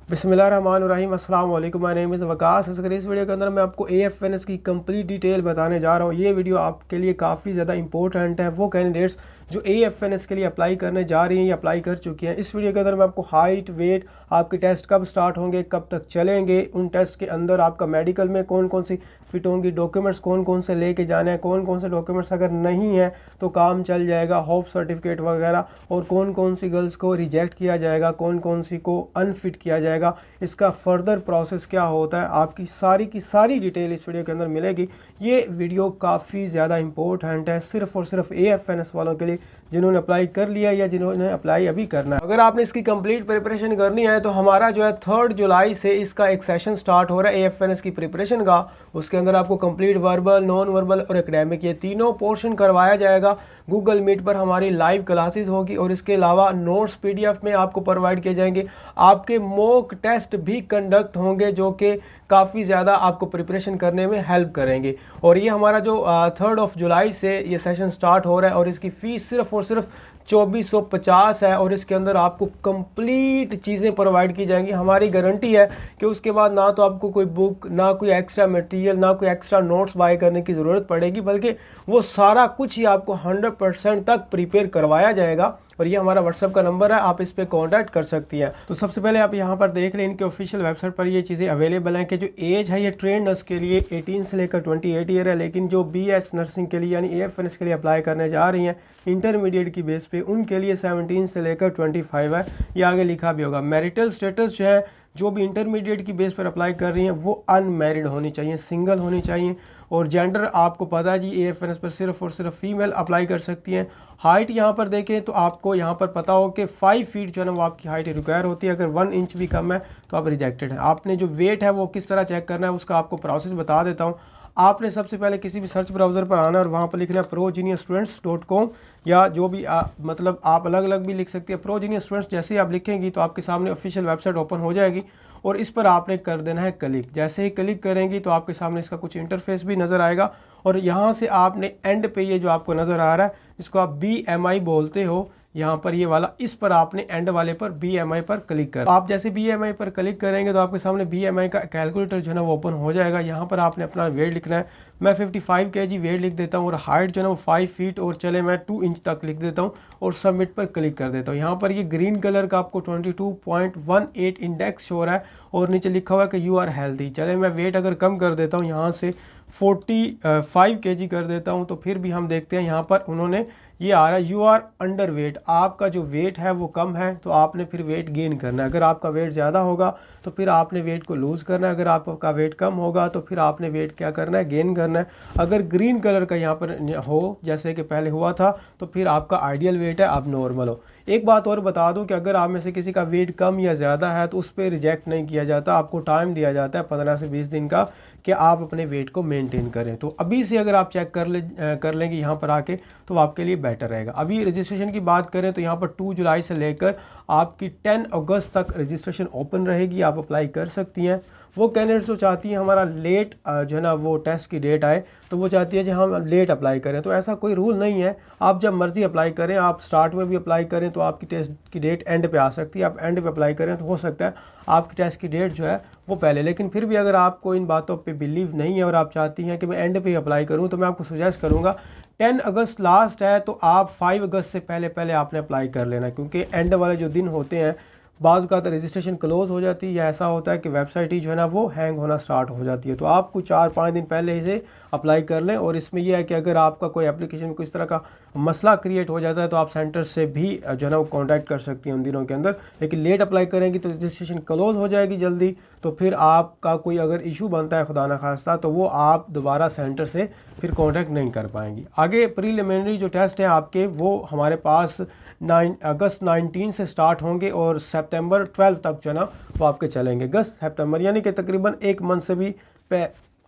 बिस्मिल्लाहिर्रहमानिर्रहीम अस्सलाम वालेकुम। My name is Waqas Asghar. इस वीडियो के अंदर मैं आपको AFNS की कंप्लीट डिटेल बताने जा रहा हूँ। ये वीडियो आपके लिए काफ़ी ज़्यादा इंपॉर्टेंट है। वो कैंडिडेट्स जो AFNS के लिए अप्लाई करने जा रही हैं या अप्लाई कर चुकी हैं, इस वीडियो के अंदर मैं आपको हाइट, वेट, आपके टेस्ट कब स्टार्ट होंगे, कब तक चलेंगे, उन टेस्ट के अंदर आपका मेडिकल में कौन कौन सी फिट होंगी, डॉक्यूमेंट्स कौन कौन से लेके जाने हैं, कौन कौन से डॉक्यूमेंट्स अगर नहीं है तो काम चल जाएगा, होप सर्टिफिकेट वगैरह, और कौन कौन सी गर्ल्स को रिजेक्ट किया जाएगा, कौन कौन सी को अनफिट किया जाएगा, इसका फर्दर प्रोसेस क्या होता है, आपकी सारी की सारी डिटेल इस वीडियो के अंदर मिलेगी। ये वीडियो काफ़ी ज़्यादा इंपॉर्टेंट है सिर्फ और सिर्फ AFNS वालों के लिए जिन्होंने अप्लाई कर लिया या जिन्होंने अप्लाई अभी करना है। अगर आपने इसकी कंप्लीट प्रिपरेशन करनी है तो हमारा जो है 3 जुलाई से इसका एक सेशन स्टार्ट हो रहा है AFNS की प्रिपरेशन का। उसके अंदर आपको कंप्लीट वर्बल, नॉन वर्बल और एकेडमिक ये तीनों पोर्शन करवाया जाएगा। गूगल मीट पर हमारी लाइव क्लासेस होगी और इसके अलावा नोट्स PDF में आपको प्रोवाइड किए जाएंगे। आपके मॉक टेस्ट भी कंडक्ट होंगे जो कि काफ़ी ज़्यादा आपको प्रिपरेशन करने में हेल्प करेंगे। और ये हमारा जो 3 जुलाई से ये सेशन स्टार्ट हो रहा है और इसकी फ़ीस सिर्फ और सिर्फ 2450 है। और इसके अंदर आपको कंप्लीट चीज़ें प्रोवाइड की जाएंगी। हमारी गारंटी है कि उसके बाद ना तो आपको कोई बुक, ना कोई एक्स्ट्रा मटेरियल, ना कोई एक्स्ट्रा नोट्स बाय करने की ज़रूरत पड़ेगी, बल्कि वो सारा कुछ ही आपको 100% तक प्रिपेयर करवाया जाएगा। और ये हमारा WhatsApp का नंबर है, आप इस पर कॉन्टैक्ट कर सकती हैं। तो सबसे पहले आप यहाँ पर देख लें, इनके ऑफिशियल वेबसाइट पर ये चीज़ें अवेलेबल हैं कि जो एज है ये ट्रेन नर्स के लिए 18 से लेकर 28 ईयर है, लेकिन जो BS नर्सिंग के लिए यानी AFNS के लिए अप्लाई करने जा रही हैं इंटरमीडिएट की बेस पे, उनके लिए 17 से लेकर 25 है। ये आगे लिखा भी होगा। मैरिटल स्टेटस जो है, जो भी इंटरमीडिएट की बेस पर अप्लाई कर रही हैं वो अनमैरिड होनी चाहिए, सिंगल होनी चाहिए। और जेंडर आपको पता है जी, AFNS पर सिर्फ और सिर्फ फीमेल अप्लाई कर सकती हैं। हाइट यहाँ पर देखें तो आपको यहाँ पर पता हो कि 5 फीट जो है ना वो आपकी हाइट रिक्वायर होती है। अगर 1 इंच भी कम है तो आप रिजेक्टेड हैं। आपने जो वेट है वो किस तरह चेक करना है उसका आपको प्रोसेस बता देता हूँ। आपने सबसे पहले किसी भी सर्च ब्राउज़र पर आना और वहाँ पर लिखना है progeniusstudents.com, या जो भी मतलब आप अलग अलग भी लिख सकते हैं। प्रोजीनियस स्टूडेंट्स जैसे ही आप लिखेंगी तो आपके सामने ऑफिशियल वेबसाइट ओपन हो जाएगी और इस पर आपने कर देना है क्लिक। जैसे ही क्लिक करेंगी तो आपके सामने इसका कुछ इंटरफेस भी नज़र आएगा और यहाँ से आपने एंड पे ये जो आपको नज़र आ रहा है इसको आप BMI बोलते हो, यहाँ पर ये वाला, इस पर आपने एंड वाले पर BMI पर क्लिक कर। आप जैसे BMI पर क्लिक करेंगे तो आपके सामने BMI का कैलकुलेटर जो है ना वो ओपन हो जाएगा। यहाँ पर आपने अपना वेट लिखना है। मैं 55 kg वेट लिख देता हूँ और हाइट जो है ना वो 5 फीट और चले मैं 2 इंच तक लिख देता हूँ और सबमिट पर क्लिक कर देता हूँ। यहाँ पर ये ग्रीन कलर का आपको 22.18 इंडेक्स हो रहा है और नीचे लिखा हुआ है कि यू आर हेल्थी। चले मैं वेट अगर कम कर देता हूँ, यहाँ से 45 kg कर देता हूँ, तो फिर भी हम देखते हैं यहाँ पर उन्होंने ये आ रहा है यू आर अंडर वेट। आपका जो वेट है वो कम है तो आपने फिर वेट गेन करना है। अगर आपका वेट ज़्यादा होगा तो फिर आपने वेट को लूज़ करना है। अगर आपका वेट कम होगा तो फिर आपने वेट क्या करना है, गेन करना है। अगर ग्रीन कलर का यहाँ पर हो जैसे कि पहले हुआ था तो फिर आपका आइडियल वेट है, आप नॉर्मल हो। एक बात और बता दूं कि अगर आप में से किसी का वेट कम या ज़्यादा है तो उस पर रिजेक्ट नहीं किया जाता। आपको टाइम दिया जाता है 15 से 20 दिन का कि आप अपने वेट को मेंटेन करें। तो अभी से अगर आप चेक कर लेंगे यहाँ पर आके तो आपके लिए बेटर रहेगा। अभी रजिस्ट्रेशन की बात करें तो यहाँ पर 2 जुलाई से लेकर आपकी 10 अगस्त तक रजिस्ट्रेशन ओपन रहेगी, आप अप्लाई कर सकती हैं। वो कैंडिडेट्स जो चाहती हैं हमारा लेट जो है ना वो टेस्ट की डेट आए तो वो चाहती है कि हम लेट अप्लाई करें, तो ऐसा कोई रूल नहीं है। आप जब मर्ज़ी अप्लाई करें, आप स्टार्ट में भी अप्लाई करें तो आपकी टेस्ट की डेट एंड पे आ सकती है। आप एंड पे अप्लाई करें तो हो सकता है आपकी टेस्ट की डेट जो है वो पहले। लेकिन फिर भी अगर आपको इन बातों पे बिलीव नहीं है और आप चाहती हैं कि मैं एंड पे ही अप्लाई करूं तो मैं आपको सजेस्ट करूंगा 10 अगस्त लास्ट है तो आप 5 अगस्त से पहले पहले आपने अप्लाई कर लेना, क्योंकि एंड वाले जो दिन होते हैं बाज़ का तो रजिस्ट्रेशन क्लोज हो जाती है या ऐसा होता है कि वेबसाइट ही जो है ना वो हैंग होना स्टार्ट हो जाती है। तो आपको 4-5 दिन पहले ही से अप्लाई कर लें। और इसमें यह है कि अगर आपका कोई एप्लीकेशन में कोई इस तरह का मसला क्रिएट हो जाता है तो आप सेंटर से भी जो है ना वो कॉन्टैक्ट कर सकती हैं उन दिनों के अंदर। लेकिन लेट अप्लाई करेंगी तो रजिस्ट्रेशन क्लोज हो जाएगी जल्दी, तो फिर आपका कोई अगर इशू बनता है खुदा न खास्ता तो वो आप दोबारा सेंटर से फिर कॉन्टैक्ट नहीं कर पाएंगी। आगे प्रीलिमिनरी जो टेस्ट हैं आपके वो हमारे पास 9 अगस्त 19 से स्टार्ट होंगे और सितंबर 12 तक जो है ना वो आपके चलेंगे। अगस्त सितंबर यानी कि तकरीबन 1 मंथ से भी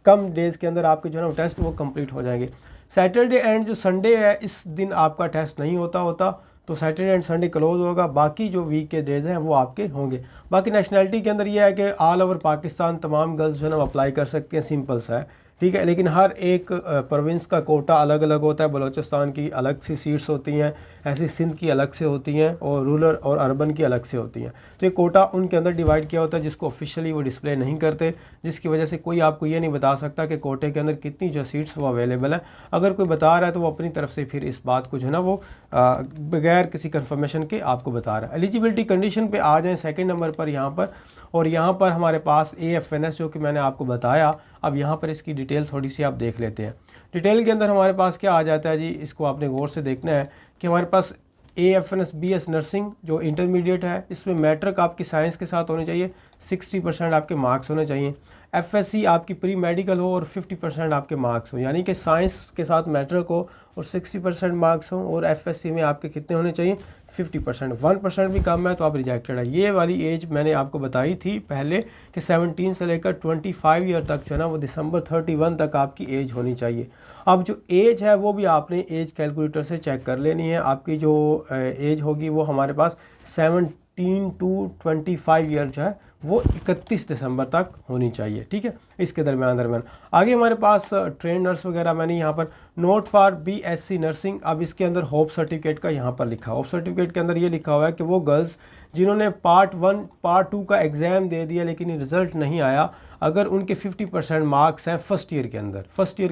कम डेज़ के अंदर आपके जो है ना टेस्ट वो कंप्लीट हो जाएंगे। सैटरडे एंड जो संडे है इस दिन आपका टेस्ट नहीं होता तो सैटरडे एंड संडे क्लोज होगा। बाकी जो वीक के डेज हैं वो आपके होंगे। बाकी नेशनैलिटी के अंदर ये है कि ऑल ओवर पाकिस्तान तमाम गर्ल्स जो है ना अप्लाई कर सकती हैं, सिंपल सा है। ठीक है। लेकिन हर एक प्रोविंस का कोटा अलग अलग होता है। बलूचिस्तान की अलग सी सीट्स होती हैं, ऐसी सिंध की अलग से होती हैं, और रूरल और अर्बन की अलग से होती हैं। तो ये कोटा उनके अंदर डिवाइड किया होता है, जिसको ऑफिशियली वो डिस्प्ले नहीं करते, जिसकी वजह से कोई आपको ये नहीं बता सकता कि कोटे के अंदर कितनी जो सीट्स वो अवेलेबल है। अगर कोई बता रहा है तो वो अपनी तरफ से फिर इस बात को जो है ना वो बगैर किसी कन्फर्मेशन के आपको बता रहा है। एलिजिबिलिटी कंडीशन पे आ जाएँ सेकंड नंबर पर यहाँ पर, और यहाँ पर हमारे पास AFNS जो कि मैंने आपको बताया। अब यहाँ पर इसकी डिटेल थोड़ी सी आप देख लेते हैं। डिटेल के अंदर हमारे पास क्या आ जाता है जी, इसको आपने गौर से देखना है कि हमारे पास AFNS BS नर्सिंग जो इंटरमीडिएट है, इसमें मैट्रिक आपकी साइंस के साथ होनी चाहिए, 60% आपके मार्क्स होने चाहिए। FSC आपकी प्री मेडिकल हो और 50% आपके मार्क्स हो, यानी कि साइंस के साथ मैट्रिक हो और 60% मार्क्स हो, और FSC में आपके कितने होने चाहिए, 50%। 1% भी कम है तो आप रिजेक्टेड है। ये वाली एज मैंने आपको बताई थी पहले कि 17 से लेकर 25 ईयर तक जो है ना वो December 31 तक आपकी एज होनी चाहिए। अब जो एज है वो भी आपने एज कैलकुलेटर से चेक कर लेनी है। आपकी जो एज होगी वो हमारे पास 17 to 25 ईयर जो है वो 31 दिसंबर तक होनी चाहिए, ठीक है, इसके दरमियान। आगे हमारे पास ट्रेन नर्स वगैरह मैंने यहाँ पर नोट फॉर BSc नर्सिंग। अब इसके अंदर होप सर्टिफिकेट का यहाँ पर लिखा, होप सर्टिफिकेट के अंदर ये लिखा हुआ है कि वो गर्ल्स जिन्होंने पार्ट 1 पार्ट 2 का एग्ज़ाम दे दिया लेकिन रिज़ल्ट नहीं आया, अगर उनके 50% मार्क्स हैं फर्स्ट ईयर के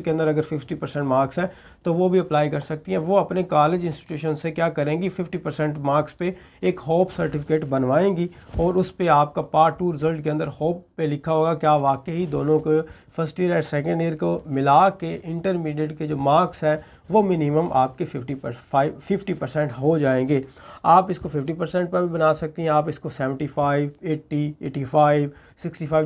अंदर अगर 50% मार्क्स हैं तो वो भी अप्लाई कर सकती हैं। वो अपने कॉलेज इंस्टीट्यूशन से क्या करेंगी, 50% मार्क्स पे एक होप सर्टिफिकेट बनवाएंगी, और उस पे आपका पार्ट 2 रिज़ल्ट के अंदर होप पे लिखा होगा क्या वाकई दोनों को फर्स्ट ईयर और सेकेंड ईयर को मिला के इंटरमीडिएट के जो मार्क्स हैं वो मिनिमम आपके 50% हो जाएंगे। आप इसको 50% पर भी बना सकती हैं, आप इसको 75, 80, 85, 65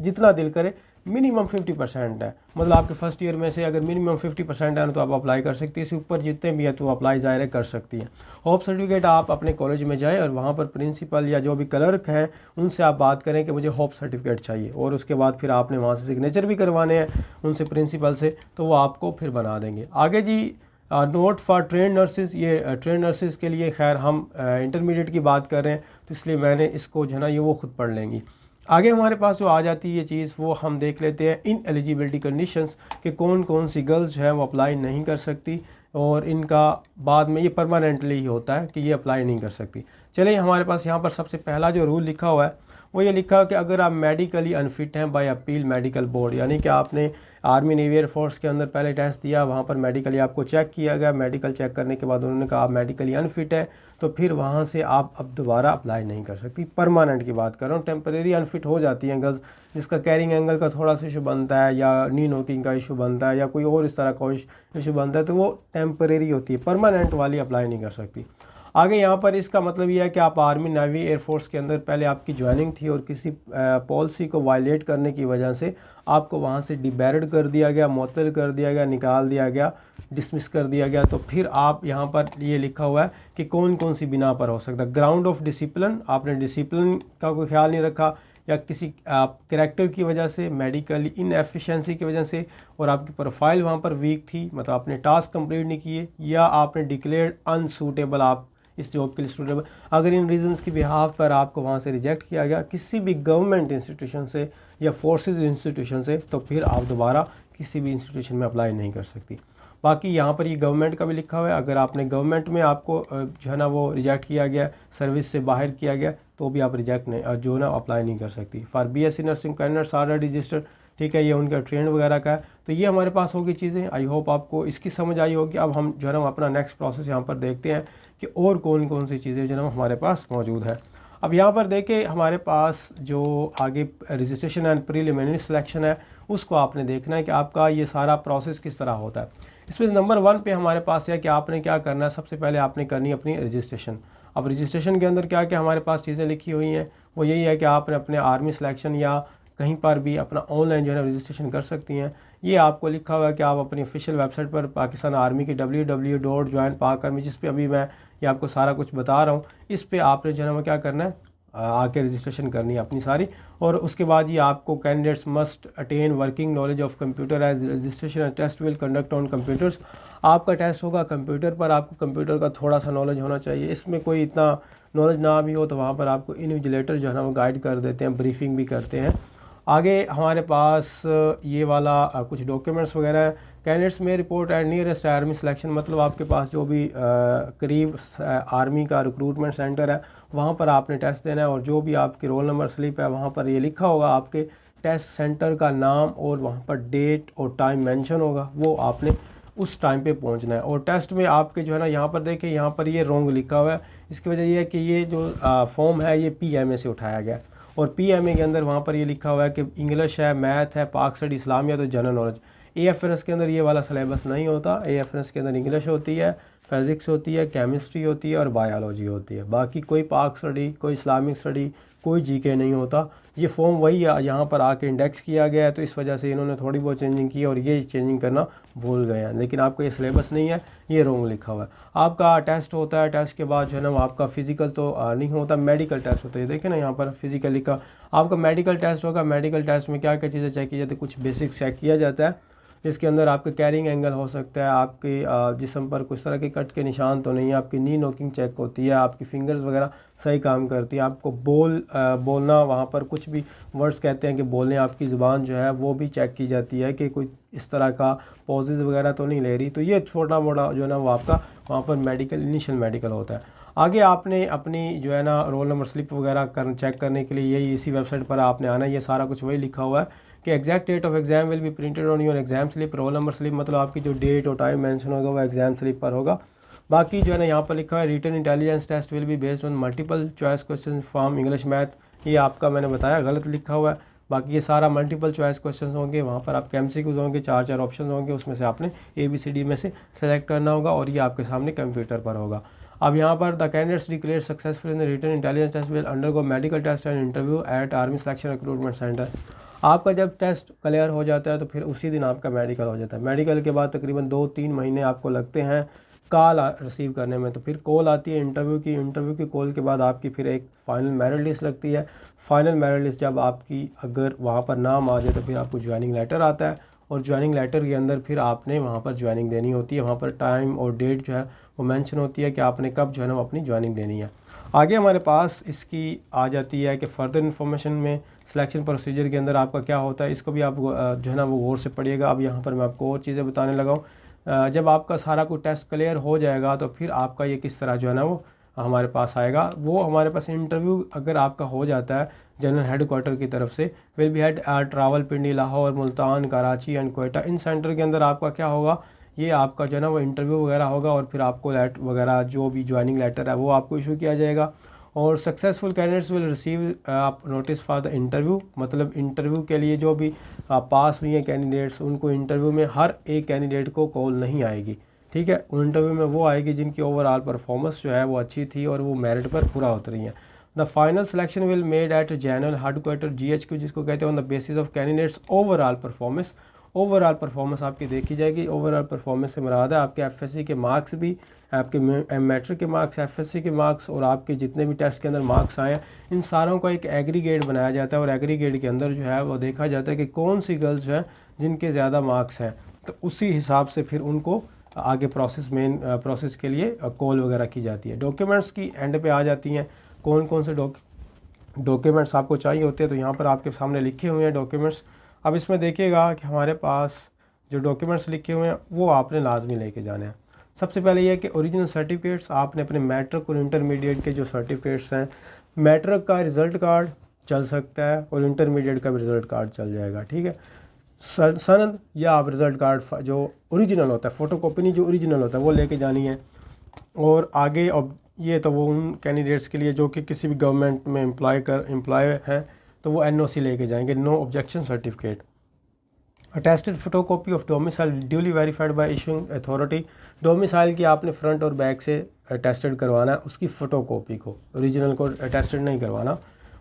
जितना दिल करे, मिनिमम 50% है। मतलब आपके फर्स्ट ईयर में से अगर मिनिमम 50% है तो आप अप्लाई कर सकती हैं। इससे ऊपर जितने भी है तो अप्लाई ज़ाहिर कर सकती हैं। होप सर्टिफिकेट आप अपने कॉलेज में जाएं और वहाँ पर प्रिंसिपल या जो भी क्लर्क हैं उनसे आप बात करें कि मुझे होप सर्टिफिकेट चाहिए, और उसके बाद फिर आपने वहाँ से सिग्नेचर भी करवाने हैं उनसे प्रिंसिपल से, तो वो आपको फिर बना देंगे। आगे जी नोट फॉर ट्रेन नर्सेज, ये ट्रेन नर्सेज के लिए खैर हम इंटरमीडिएट की बात कर रहे हैं तो इसलिए मैंने इसको जो है ना ये वो खुद पढ़ लेंगी। आगे हमारे पास जो आ जाती है ये चीज़ वो हम देख लेते हैं इन एलिजिबिलिटी कंडीशंस कि कौन कौन सी गर्ल्स जो है वो अप्लाई नहीं कर सकती, और इनका बाद में ये परमानेंटली ही होता है कि ये अप्लाई नहीं कर सकती। चलिए हमारे पास यहाँ पर सबसे पहला जो रूल लिखा हुआ है वो ये लिखा है कि अगर आप मेडिकली अनफिट हैं बाय अपील मेडिकल बोर्ड, यानी कि आपने आर्मी नेवी एयरफोर्स के अंदर पहले टेस्ट दिया, वहाँ पर मेडिकली आपको चेक किया गया, मेडिकल चेक करने के बाद उन्होंने कहा आप मेडिकली अनफिट है, तो फिर वहाँ से आप अब दोबारा अप्लाई नहीं कर सकती। परमानेंट की बात कर रहा हूँ, टेम्परेरी अनफिट हो जाती हैं गर्ल्स जिसका कैरिंग एंगल का थोड़ा सा इशू बनता है या नी नोकिंग का इशू बनता है या कोई और इस तरह का इशू बनता है, तो वो टेम्परेरी होती है, परमानेंट वाली अप्लाई नहीं कर सकती। आगे यहाँ पर इसका मतलब ये है कि आप आर्मी नेवी एयरफोर्स के अंदर पहले आपकी ज्वाइनिंग थी और किसी पॉलिसी को वायलेट करने की वजह से आपको वहाँ से डिबैरिड कर दिया गया, मुअत्तल कर दिया गया, निकाल दिया गया, डिसमिस कर दिया गया, तो फिर आप यहाँ पर ये लिखा हुआ है कि कौन कौन सी बिना पर हो सकता है। ग्राउंड ऑफ डिसिप्लिन, आपने डिसिप्लिन का कोई ख्याल नहीं रखा, या किसी कैरेक्टर की वजह से, मेडिकली इनएफिशिएंसी की वजह से, और आपकी प्रोफाइल वहाँ पर वीक थी, मतलब आपने टास्क कंप्लीट नहीं किए, या आपने डिक्लेयर्ड अनसूटेबल आप इस जॉब के लिए सूटेबल, अगर इन रीजंस की बिहाफ पर आपको वहाँ से रिजेक्ट किया गया किसी भी गवर्नमेंट इंस्टीट्यूशन से या फोर्सेस इंस्टीट्यूशन से, तो फिर आप दोबारा किसी भी इंस्टीट्यूशन में अप्लाई नहीं कर सकती। बाकी यहाँ पर ये गवर्नमेंट का भी लिखा हुआ है, अगर आपने गवर्नमेंट में आपको जो है ना वो रिजेक्ट किया गया, सर्विस से बाहर किया गया, तो भी आप रिजेक्ट नहीं जो ना अप्लाई नहीं कर सकती। For BSc nursing candidates are registered, ठीक है, ये उनका ट्रेंड वगैरह का है। तो ये हमारे पास होगी चीज़ें, आई होप आपको इसकी समझ आई होगी। अब हम जो है ना अपना नेक्स्ट प्रोसेस यहाँ पर देखते हैं कि और कौन कौन सी चीज़ें जो है ना हमारे पास मौजूद है। अब यहाँ पर देखें हमारे पास जो आगे रजिस्ट्रेशन एंड प्रीलिमिनरी सिलेक्शन है उसको आपने देखना है कि आपका ये सारा प्रोसेस किस तरह होता है। इसमें नंबर 1 पे हमारे पास है कि आपने क्या करना है, सबसे पहले आपने करनी है अपनी रजिस्ट्रेशन। अब रजिस्ट्रेशन के अंदर क्या क्या हमारे पास चीज़ें लिखी हुई हैं, वो यही है कि आपने अपने आर्मी सिलेक्शन या कहीं पर भी अपना ऑनलाइन जो है रजिस्ट्रेशन कर सकती हैं। ये आपको लिखा हुआ है कि आप अपनी ऑफिशियल वेबसाइट पर पाकिस्तान आर्मी की www.joinpakarmy, जिस पे अभी मैं ये आपको सारा कुछ बता रहा हूँ, इस पे आपने जो है वो क्या करना है, आके रजिस्ट्रेशन करनी है अपनी सारी। और उसके बाद ये आपको candidates must attain working knowledge of computer as registration test will conduct on computers. आपका टेस्ट होगा कंप्यूटर पर, आपको कंप्यूटर का थोड़ा सा नॉलेज होना चाहिए। इसमें कोई इतना नॉलेज ना भी हो तो वहाँ पर आपको इन्विजिलेटर जो है ना वो गाइड कर देते हैं, ब्रीफिंग भी करते हैं। आगे हमारे पास ये वाला कुछ डॉक्यूमेंट्स वगैरह हैं। कैंडिडेट्स में report eight nearest army selection, मतलब आपके पास जो भी करीब आर्मी का रिक्रूटमेंट सेंटर है वहाँ पर आपने टेस्ट देना है, और जो भी आपकी रोल नंबर स्लिप है वहाँ पर ये लिखा होगा आपके टेस्ट सेंटर का नाम, और वहाँ पर डेट और टाइम मेंशन होगा, वो आपने उस टाइम पे पहुंचना है। और टेस्ट में आपके जो है ना, यहाँ पर देखें, यहाँ पर ये रॉन्ग लिखा हुआ है। इसकी वजह ये है कि ये जो फॉर्म है ये PMA से उठाया गया, और PMA के अंदर वहाँ पर ये लिखा हुआ है कि इंग्लिश है, मैथ है, पाक स्टडी, इस्लामिया, तो जनरल नॉलेज। AFNS के अंदर ये वाला सिलेबस नहीं होता। AFNS के अंदर इंग्लिश होती है, फिज़िक्स होती है, केमिस्ट्री होती है और बायोलॉजी होती है। बाकी कोई पाक स्टडी, कोई इस्लामिक स्टडी, कोई GK नहीं होता। ये फॉर्म वही यहाँ पर आके इंडेक्स किया गया है, तो इस वजह से इन्होंने थोड़ी बहुत चेंजिंग की और ये चेंजिंग करना भूल गए हैं, लेकिन आपका ये सिलेबस नहीं है, ये रॉन्ग लिखा हुआ है। आपका टेस्ट होता है, टेस्ट के बाद जो है ना आपका फ़िज़िकल तो नहीं होता, मेडिकल टेस्ट होता है। देखें ना यहाँ पर फिज़िकल लिखा, आपका मेडिकल टेस्ट होगा। मेडिकल टेस्ट में क्या क्या चीज़ें चेक की जाती है, कुछ बेसिक चेक किया जाता है, जिसके अंदर आपका कैरिंग एंगल हो सकता है, आपके जिस्म पर कुछ तरह के कट के निशान तो नहीं है, आपकी नी नोकिंग चेक होती है, आपकी फिंगर्स वगैरह सही काम करती है, आपको बोलना, वहाँ पर कुछ भी वर्ड्स कहते हैं कि बोलने, आपकी ज़ुबान जो है वो भी चेक की जाती है कि कोई इस तरह का पॉजेज़ वगैरह तो नहीं ले रही। तो ये छोटा मोटा जो है ना वो आपका वहाँ पर मेडिकल, इनिशियल मेडिकल होता है। आगे आपने अपनी जो है ना रोल नंबर स्लिप वगैरह चेक करने के लिए यही इसी वेबसाइट पर आपने आना है। ये सारा कुछ वही लिखा हुआ है कि exact date of exam will be printed on your exam slip. Roll number slip मतलब आपकी जो डेट और टाइम मेंशन होगा वो एग्जाम स्लिप पर होगा। बाकी जो है ना यहाँ पर लिखा है written intelligence test will be based on multiple choice question from English math, ये आपका मैंने बताया गलत लिखा हुआ है। बाकी ये सारा मल्टीपल चॉइस क्वेश्चन होंगे, वहाँ पर आपके MCQs होंगे, 4 ऑप्शन होंगे, उसमें से आपने ABCD में से सेलेक्ट करना होगा, और ये आपके सामने कंप्यूटर पर होगा। अब यहाँ पर the candidates declare successful in the written intelligence test will undergo medical test and interview at army selection recruitment centre. आपका जब टेस्ट क्लियर हो जाता है तो फिर उसी दिन आपका मेडिकल हो जाता है। मेडिकल के बाद तकरीबन 2-3 महीने आपको लगते हैं कॉल रिसीव करने में, तो फिर कॉल आती है इंटरव्यू की कॉल के बाद आपकी फिर एक फ़ाइनल मेरिट लिस्ट लगती है। फाइनल मेरिट लिस्ट जब आपकी अगर वहाँ पर नाम आ जाए तो फिर आपको ज्वाइनिंग लेटर आता है, और ज्वाइनिंग लेटर के अंदर फिर आपने वहाँ पर ज्वाइनिंग देनी होती है। वहाँ पर टाइम और डेट जो है वो मेंशन होती है कि आपने कब जो है ना वो अपनी ज्वाइनिंग देनी है। आगे हमारे पास इसकी आ जाती है कि फ़र्दर इन्फॉर्मेशन में सिलेक्शन प्रोसीजर के अंदर आपका क्या होता है, इसको भी आप जो है ना वो गौर से पढ़िएगा। अब यहाँ पर मैं आपको और चीज़ें बताने लगा हूँ। जब आपका सारा कुछ टेस्ट क्लियर हो जाएगा तो फिर आपका ये किस तरह जो है ना वो हमारे पास आएगा। वो हमारे पास इंटरव्यू अगर आपका हो जाता है जनरल हेडक्वार्टर की तरफ से, will be head Rawalpindi, Lahore, Multan, Karachi and Quetta. In centre के अंदर आपका क्या होगा, ये आपका जो है ना वो इंटरव्यू वगैरह होगा, और फिर आपको लेट वगैरह जो भी ज्वाइनिंग लेटर है वो आपको इशू किया जाएगा। और सक्सेसफुल कैंडिडेट्स विल रिसीव आप नोटिस फॉर द इंटरव्यू, मतलब इंटरव्यू के लिए जो भी पास हुई हैं कैंडिडेट्स, उनको इंटरव्यू में हर एक कैंडिडेट को कॉल नहीं आएगी, ठीक है। इंटरव्यू में वो आएगी जिनकी ओवरऑल परफॉर्मेंस जो है वो अच्छी थी और वो मेरिट पर पूरा उतरी हैं। The final selection will made at general headquarter GHQ, जिसको कहते हैं on the basis of candidates overall performance. Overall performance आपकी देखी जाएगी। ओवरऑल परफॉर्मेंस से मुराद है आपके FSC के मार्क्स भी, आपके मैट्रिक के मार्क्स, FSC के मार्क्स, और आपके जितने भी टेस्ट के अंदर मार्क्स आए हैं, इन सारों का एक एग्रीगेट बनाया जाता है, और एग्रीगेट के अंदर जो है वो देखा जाता है कि कौन सी गर्ल्स जो हैं जिनके ज़्यादा मार्क्स हैं, तो उसी हिसाब से फिर उनको आगे मेन प्रोसेस के लिए कॉल वगैरह की जाती है। डॉक्यूमेंट्स की एंड पे आ जाती हैं, कौन कौन से डॉक्यूमेंट्स आपको चाहिए होते हैं, तो यहाँ पर आपके सामने लिखे हुए हैं डॉक्यूमेंट्स। अब इसमें देखिएगा कि हमारे पास जो डॉक्यूमेंट्स लिखे हुए हैं वो आपने लाजमी लेके जाने हैं। सबसे पहले ये है कि ओरिजिनल सर्टिफिकेट्स, आपने अपने मैट्रिक और इंटरमीडिएट के जो सर्टिफिकेट्स हैं, मैट्रिक का रिज़ल्ट कार्ड चल सकता है और इंटरमीडिएट का भी रिज़ल्ट कार्ड चल जाएगा, ठीक है। सनद या आप रिज़ल्ट कार्ड जो ओरिजिनल होता है, फ़ोटोकॉपी नहीं, जो ओरिजिनल होता है वो लेके जानी है। और आगे अब ये तो वो उन कैंडिडेट्स के लिए जो कि किसी भी गवर्नमेंट में एम्प्लॉय हैं, तो वो NOC लेके जाएंगे, no objection certificate. Attested photocopy of domicile duly verified by issuing authority. Domicile की आपने फ्रंट और बैक से अटेस्टेड करवाना है, उसकी फ़ोटोकॉपी को, ओरिजिनल को अटेस्टेड नहीं करवाना।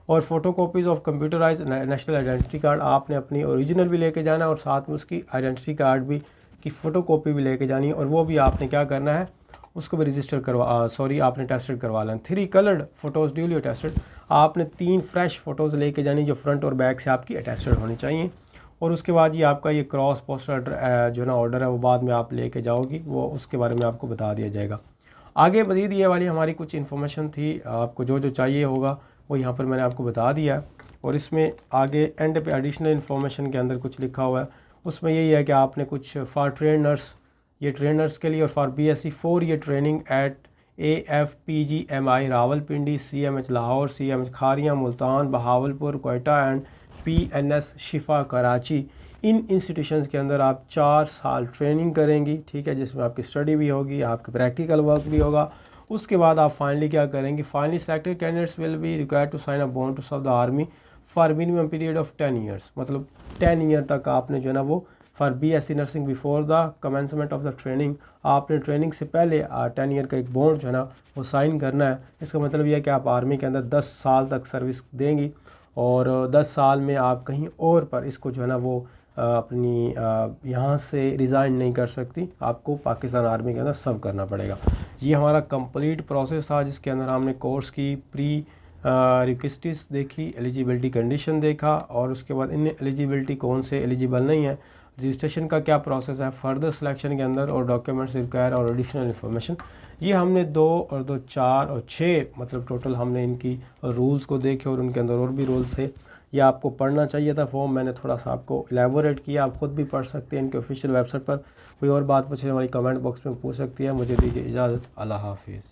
और photocopies of computerized national identity card, आपने अपनी ओरिजिनल भी लेके जाना है और साथ में उसकी आइडेंटिटी कार्ड भी की फ़ोटोकॉपी भी लेके जानी है, और वो भी आपने क्या करना है, उसको भी रजिस्टर आपने टेस्टेड करवा लेना। 3 कलर्ड फ़ोटोज़ ड्यूली अटेस्टेड, आपने 3 फ्रेश फ़ोटोज़ लेके जानी जो फ्रंट और बैक से आपकी अटेस्टेड होनी चाहिए। और उसके बाद ये आपका ये क्रॉस पोस्टल जो ना ऑर्डर है वो बाद में आप लेके जाओगी, वो उसके बारे में आपको बता दिया जाएगा। आगे मज़ीद ये वाली हमारी कुछ इन्फॉर्मेशन थी, आपको जो जो चाहिए होगा वो यहाँ पर मैंने आपको बता दिया। और इसमें आगे एंड पे एडिशनल इन्फॉर्मेशन के अंदर कुछ लिखा हुआ है, उसमें यही है कि आपने कुछ फॉर ट्रेनर्स, ये ट्रेनर्स के लिए, और for BSc 4 ear training at AFPGMI Rawalpindi, CMH Lahore, CMH Kharian Multan Bahawalpur Quetta and PNS Shifa Karachi. In institutions के अंदर आप 4 साल ट्रेनिंग करेंगी, ठीक है, जिसमें आपकी स्टडी भी होगी, आपकी प्रैक्टिकल वर्क भी होगा। उसके बाद आप फाइनली क्या करेंगे, finally selected candidates will be required to sign a bond to serve the army for minimum period of 10 years, मतलब 10 ईयर तक आपने जो है ना वो for BSc nursing before the commencement of the training, आपने ट्रेनिंग से पहले 10 ईयर का एक बॉन्ड जो है ना वो साइन करना है। इसका मतलब यह है कि आप आर्मी के अंदर 10 साल तक सर्विस देंगी और 10 साल में आप कहीं और पर इसको जो है ना वो अपनी यहाँ से रिज़ाइन नहीं कर सकती, आपको पाकिस्तान आर्मी के अंदर सब करना पड़ेगा। ये हमारा कंप्लीट प्रोसेस था जिसके अंदर हमने कोर्स की प्री रिक्वेस्टिस देखी, एलिजिबिलिटी कंडीशन देखा, और उसके बाद इन एलिजिबिलिटी कौन से एलिजिबल नहीं है, रजिस्ट्रेशन का क्या प्रोसेस है, फर्दर सिलेक्शन के अंदर, और डॉक्यूमेंट्स रिक्वायर और एडिशनल इन्फॉर्मेशन। ये हमने 2 और 2 4 और 6 मतलब टोटल हमने इनकी रूल्स को देखे, और उनके अंदर और भी रूल्स थे। ये आपको पढ़ना चाहिए था फॉर्म, मैंने थोड़ा सा आपको एलेबोरेट किया, आप ख़ुद भी पढ़ सकते हैं इनके ऑफिशियल वेबसाइट पर। कोई और बात पूछने वाली कमेंट बॉक्स में पूछ सकती है। मुझे दीजिए इजाज़त, अल्लाह हाफिज़।